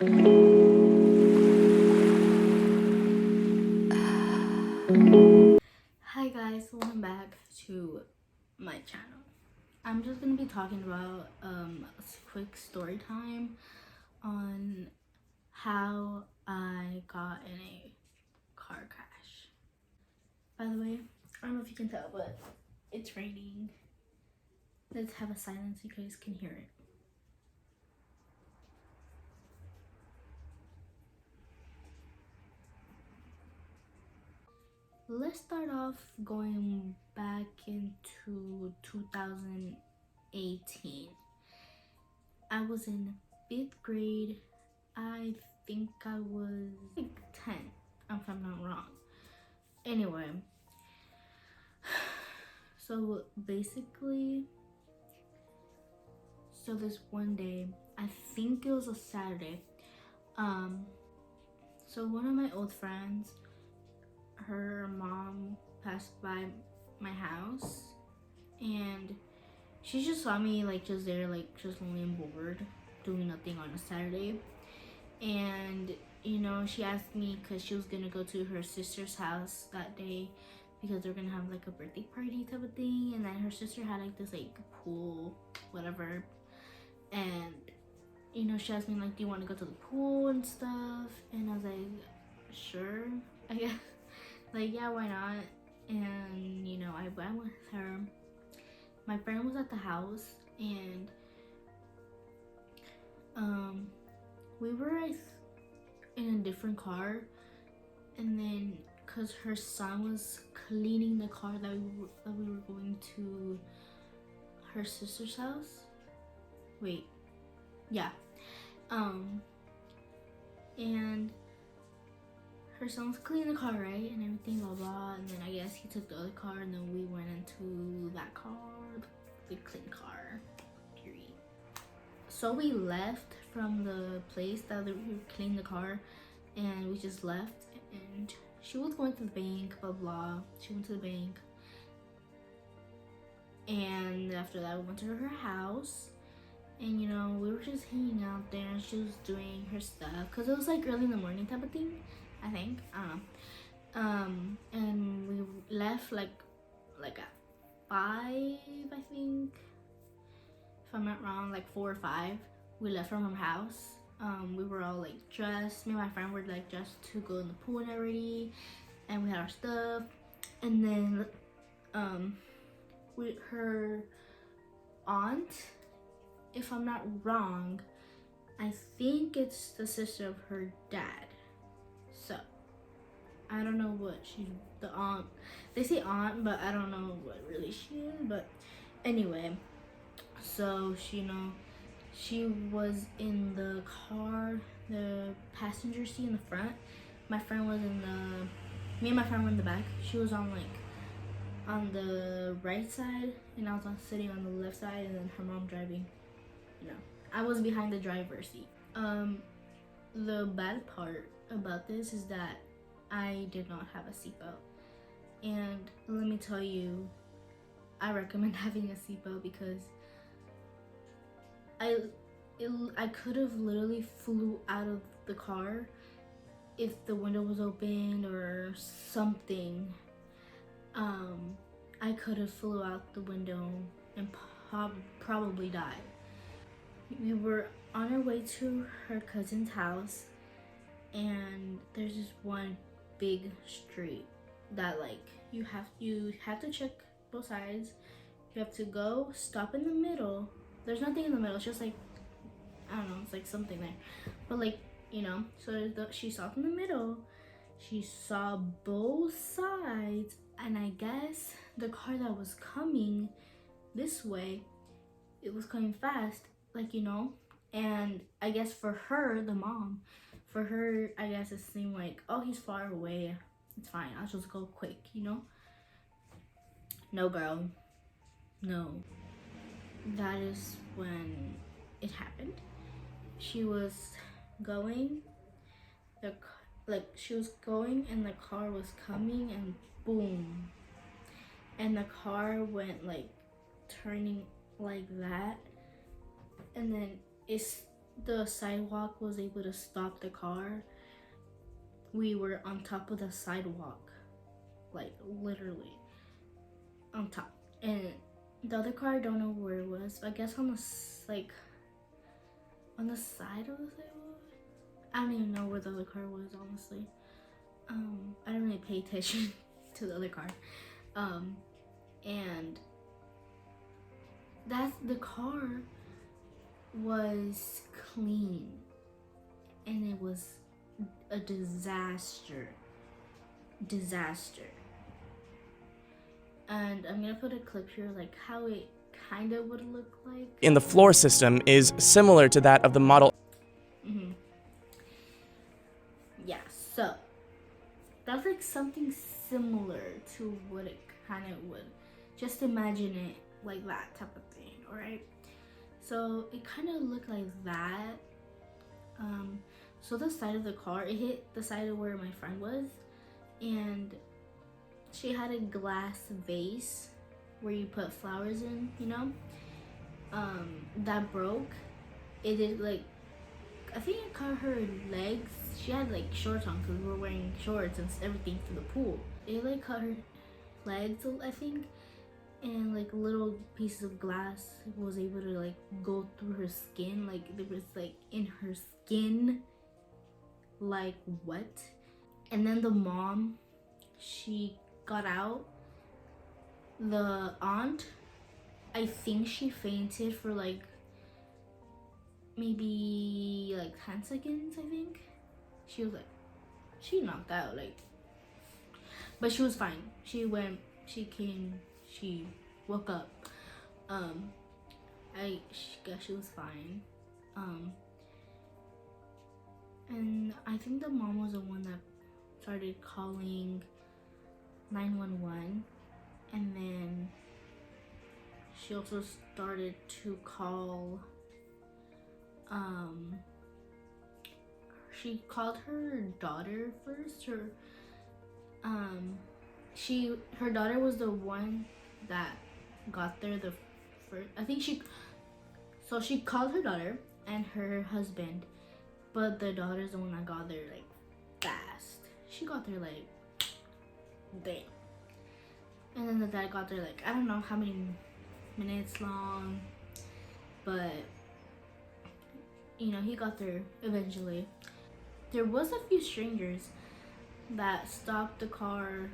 Hi guys, welcome back to my channel. I'm just gonna be talking about a quick story time on how I got in a car crash. By the way, I don't know if you can tell, but it's raining. Let's have a silence so you guys can hear it. Let's start off going back into 2018. I was in 5th grade. I think I was like 10, if I'm not wrong. Anyway, so basically, this one day, I think it was a Saturday, so one of my old friends, her mom passed by my house, and she just saw me like just there, like just lonely and bored, doing nothing on a Saturday. And you know, she asked me because she was gonna go to her sister's house that day because they're gonna have like a birthday party type of thing. And then her sister had like this like pool, whatever. And you know, she asked me like, do you want to go to the pool and stuff? And I was like, sure, I guess. Like, yeah, why not? And you know, I went with her. My friend was at the house, and we were in a different car, and then because her son was cleaning the car that we were going to her sister's house. Wait, yeah, and her son was cleaning the car, right, and everything, blah blah. And then I guess he took the other car, and then we went into that car, the clean car. Period. So we left from the place that we cleaned the car, and we just left. And she was going to the bank, blah blah. She went to the bank, and after that we went to her house, and you know, we were just hanging out there, and she was doing her stuff because it was like early in the morning type of thing, I think. I don't know. And we left like at 5, I think, if I'm not wrong, like 4 or 5. We left from her house. We were all like dressed. Me and my friend were like dressed to go in the pool and already, and we had our stuff. And then her aunt, if I'm not wrong, I think it's the sister of her dad. So I don't know what she's, the aunt. They say aunt, but I don't know what really she is. But anyway, so she was in the car, the passenger seat in the front. My friend was me and my friend were in the back. She was on the right side, and I was sitting on the left side, and then her mom driving. You know, I was behind the driver's seat. The bad part about this is that I did not have a seatbelt, and let me tell you, I recommend having a seatbelt because I could have literally flew out of the car if the window was open or something. I could have flew out the window and probably died. We were on our way to her cousin's house, and there's this one big street that like you have to check both sides. You have to go stop in the middle. There's nothing in the middle. It's just like, I don't know, it's like something there. But like, you know, so she stopped in the middle. She saw both sides, and I guess the car that was coming this way, it was coming fast, like, you know. And I guess for her, the mom, for her, I guess it seemed like, oh, he's far away. It's fine. I'll just go quick, you know. No, girl. No. That is when it happened. She was going, she was going, and the car was coming, and boom. And the car went like turning like that, and then it the sidewalk was able to stop the car, we were on top of the sidewalk, like literally on top. And the other car, I don't know where it was. I guess on the like on the side of the sidewalk. I don't even know where the other car was, honestly. I didn't really pay attention to the other car. And the car was clean, and it was a disaster. And I'm gonna put a clip here, like how it kind of would look like. In the floor system is similar to that of the Model. Yeah, so that's like something similar to what it kind of would. Just imagine it like that type of thing, alright? So it kind of looked like that. So the side of the car, it hit the side of where my friend was, and she had a glass vase where you put flowers in, you know? That broke. It did, like, I think it caught her legs. She had like shorts on because we were wearing shorts and everything for the pool. It like caught her legs, I think, and like little pieces of glass was able to like go through her skin. Like it was like in her skin. Like what? And then the mom, she got out. The aunt, I think she fainted for like maybe like 10 seconds, I think. She was like, she knocked out, like, but she was fine. She woke up. I guess she was fine. And I think the mom was the one that started calling 911, and then she also started to call, she called her daughter first. Her daughter was the one that got there the first. I think she called her daughter and her husband, but the daughter's the one that got there like fast. She got there like damn. And then the dad got there like I don't know how many minutes long, but you know, he got there eventually. There was a few strangers that stopped the car,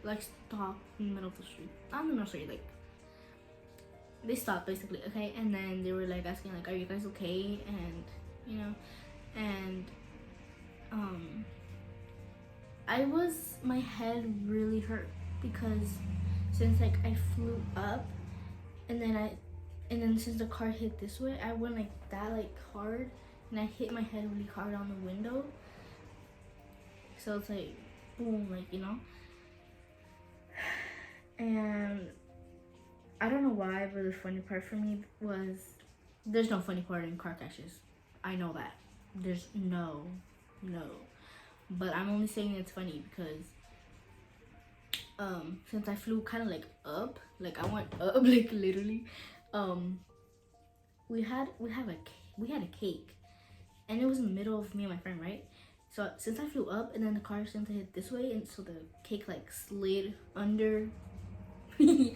like stopped in the middle of the street. Not in the middle of the street, like they stopped basically, okay? And then they were like asking like, are you guys okay? And you know, and my head really hurt because since like I flew up and then since the car hit this way, I went like that, like hard, and I hit my head really hard on the window. So it's like boom, like, you know. And I don't know why, but the funny part for me was there's no funny part in car crashes. I know that. There's no. But I'm only saying it's funny because since I flew kind of like up, like I went up like literally, we had a cake, and it was in the middle of me and my friend, right? So since I flew up and then the car seemed to hit this way, and so the cake like slid under it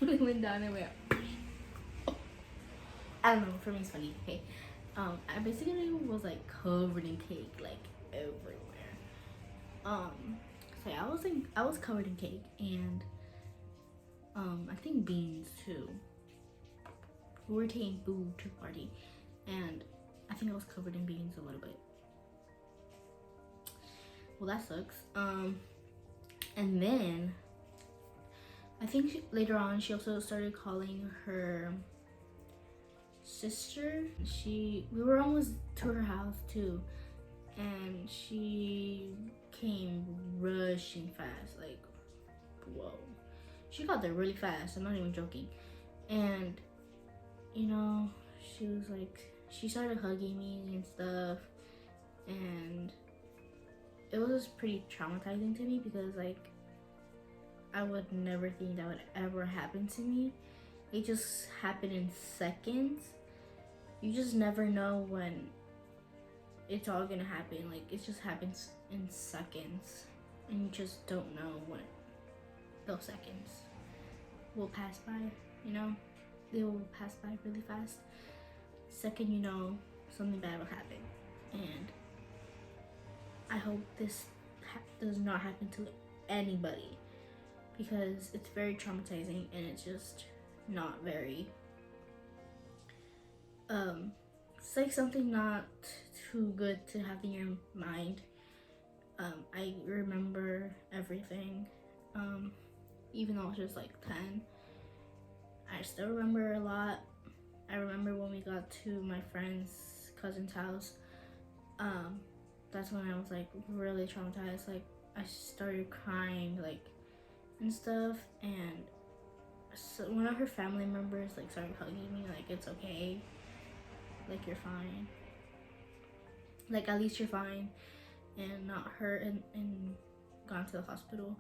went down and went up. I don't know, for me it's funny, okay? I basically was like covered in cake, like everywhere. So yeah, I was covered in cake and I think beans too. We were taking food to the party, and I think I was covered in beans a little bit. Well, that sucks. And then I think later on she also started calling her sister. We were almost to her house too, and she came rushing fast, like whoa. She got there really fast, I'm not even joking. And you know, she was like, she started hugging me and stuff, and it was pretty traumatizing to me because like I would never think that would ever happen to me. It just happened in seconds. you just never know when it's all gonna happen. Like, it just happens in seconds, and you just don't know when those seconds will pass by, you know? They will pass by really fast. Second, you know, something bad will happen. And I hope this does not happen to anybody, because it's very traumatizing, and it's just not very, it's like something not too good to have in your mind. I remember everything, even though I was just like 10. I still remember a lot. I remember when we got to my friend's cousin's house. That's when I was like really traumatized. Like, I started crying, like, and stuff. And so one of her family members like started hugging me, like, it's okay, like, you're fine, like, at least you're fine and not hurt, and gone to the hospital.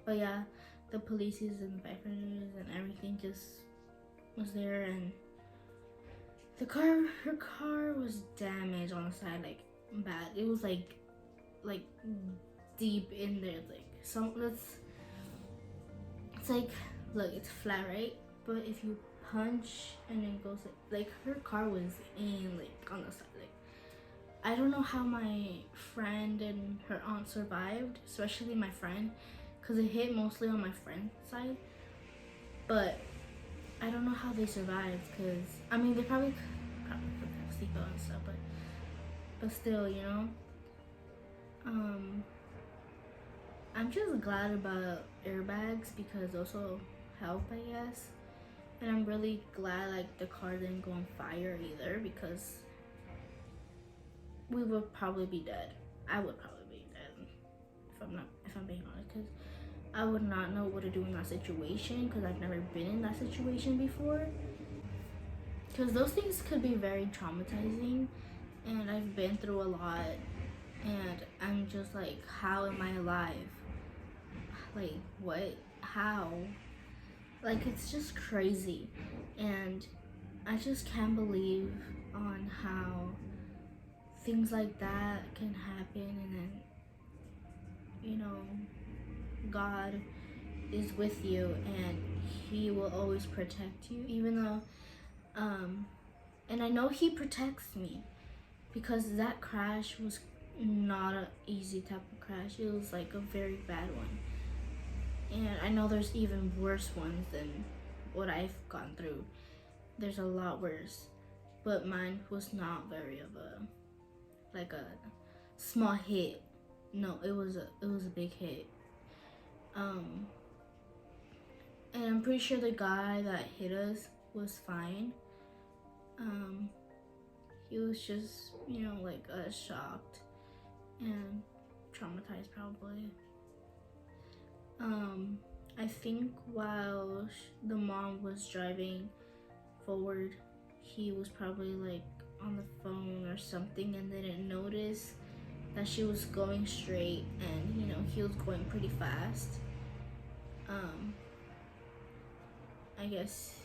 But yeah, the police and the firefighters and everything just was there, and her car was damaged on the side, like, bad. It was like deep in there, like, it's like, look, it's flat, right? But if you punch and it goes like her car was in, like, on the side. Like, I don't know how my friend and her aunt survived, especially my friend, because it hit mostly on my friend's side. But I don't know how they survived, because I mean, they probably put a seatbelt and stuff, but still, you know. I'm just glad about airbags, because those will help, I guess. And I'm really glad, like, the car didn't go on fire either, because we would probably be dead. I would probably be dead if I'm being honest, because I would not know what to do in that situation, because I've never been in that situation before. Because those things could be very traumatizing, and I've been through a lot, and I'm just like, how am I alive? Like, what? How? Like, it's just crazy, and I just can't believe on how things like that can happen, and then, you know, God is with you, and He will always protect you, even though, and I know He protects me, because that crash was not an easy type of crash. It was like a very bad one. And I know there's even worse ones than what I've gone through. There's a lot worse. But mine was not very of a small hit. No, it was a big hit. And I'm pretty sure the guy that hit us was fine. He was just, you know, like, shocked and traumatized probably. I think while the mom was driving forward, he was probably like on the phone or something and didn't notice that she was going straight, and, you know, he was going pretty fast. I guess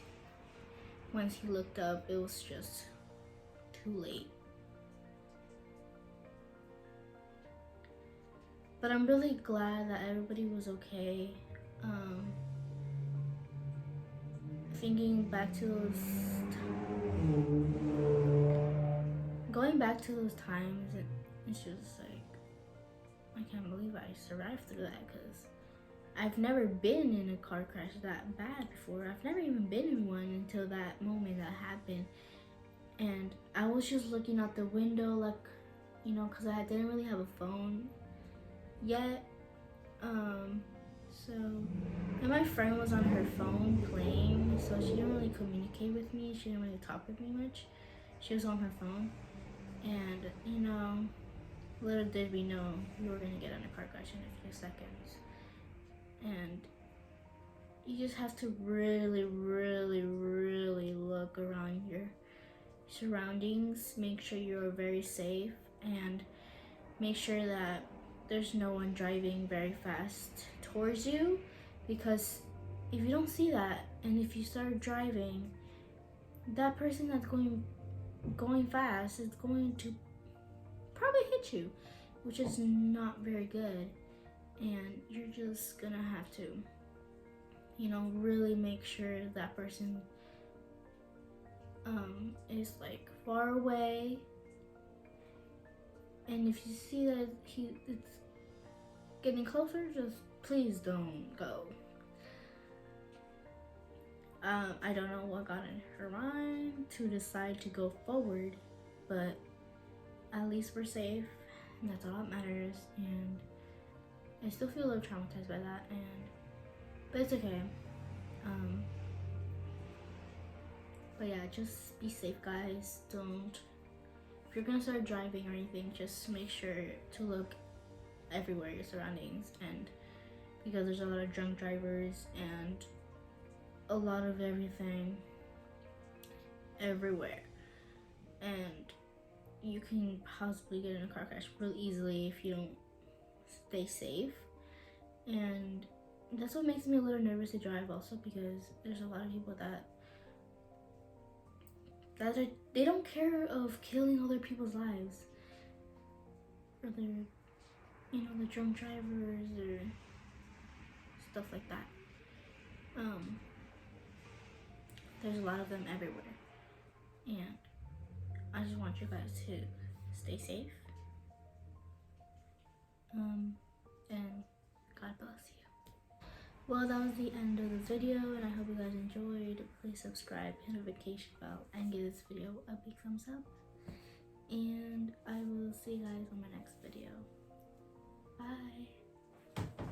once he looked up, it was just too late. But I'm really glad that everybody was okay. Thinking back to going back to those times, it's just like, I can't believe I survived through that, because I've never been in a car crash that bad before. I've never even been in one until that moment that happened. And I was just looking out the window, like, you know, because I didn't really have a phone yet. And my friend was on her phone playing, so she didn't really communicate with me. She didn't really talk with me much. She was on her phone, and, you know, little did we know we were gonna get in a car crash in a few seconds. And you just have to really, really, really look around your surroundings, make sure you're very safe, and make sure that there's no one driving very fast towards you, because if you don't see that, and if you start driving, that person that's going fast is going to probably hit you, which is not very good. And you're just gonna have to, really make sure that person is like far away. And if you see that it's getting closer, just please don't go. I don't know what got in her mind to decide to go forward, but at least we're safe, and that's all that matters. And I still feel a little traumatized by that, but it's okay. But yeah, just be safe, guys. If you're gonna start driving or anything, just make sure to look everywhere, your surroundings, and because there's a lot of drunk drivers and a lot of everything everywhere, and you can possibly get in a car crash really easily if you don't stay safe. And that's what makes me a little nervous to drive also, because there's a lot of people that they don't care of killing other people's lives, or they're the drunk drivers or stuff like that. There's a lot of them everywhere, and I just want you guys to stay safe. And God bless you. Well, that was the end of the video, and I hope you guys enjoyed. Please subscribe, hit the notification bell, and give this video a big thumbs up. And I will see you guys on my next video. Bye.